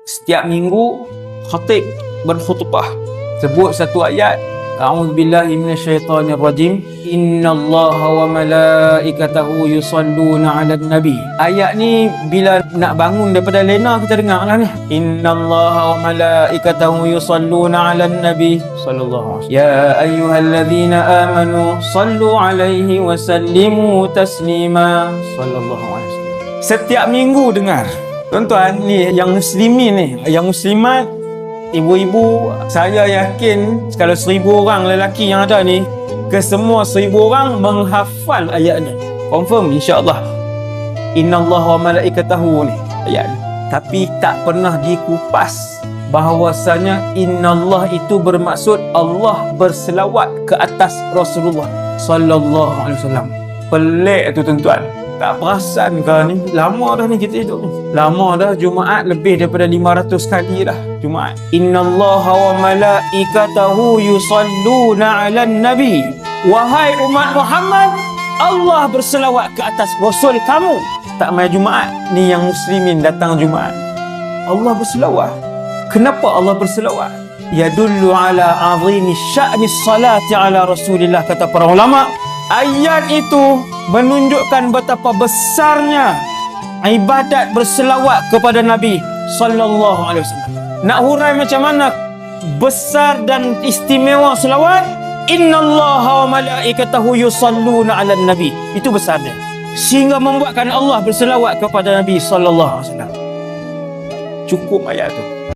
Setiap minggu khatib berkhutbah sebut satu ayat, a'udzubillahi minasyaitonirrajim, innallaha wa malaikatahu yusalluna 'alan nabi. Ayat ni bila nak bangun daripada lena kita dengar lah ni. Innallaha wa malaikatahu yusalluna 'alan nabi sallallahu alaihi wasallam. Ya ayyuhalladzina amanu sallu 'alaihi wa sallimu taslima sallallahu alaihi wasallam. Setiap minggu dengar. Tuan-tuan ni yang muslimin ni, yang muslimat, ibu-ibu, saya yakin kalau 1000 orang lelaki yang ada ni, kesemua 1000 orang menghafal ayat ni. Confirm insya-Allah. Innallaha wa malaikatahu ni ayat ni. Tapi tak pernah dikupas bahawasanya innallah itu bermaksud Allah berselawat ke atas Rasulullah sallallahu alaihi wasallam. Pelik tu tuan-tuan. Tak perasan ke ni? Lama dah ni kita hidup ni. Lama dah, Jumaat lebih daripada 500 kali dah Jumaat. Innallaha wa malaikatahu yusalluna 'alan nabi. Wahai umat Muhammad, Allah berselawat ke atas Rasul kamu. Tak mai Jumaat ni yang muslimin datang Jumaat. Allah berselawat. Kenapa Allah berselawat? Yadullu ala 'azimi sya'ni salati ala Rasulillah, kata para ulama. Ayat itu menunjukkan betapa besarnya ibadat berselawat kepada Nabi sallallahu alaihi wasallam. Nak hurai macam mana besar dan istimewa selawat? Innallaha wa malaikatahu yusalluna 'alan nabi. Itu besarnya. Sehingga membuatkan Allah berselawat kepada Nabi sallallahu alaihi wasallam. Cukup ayat tu.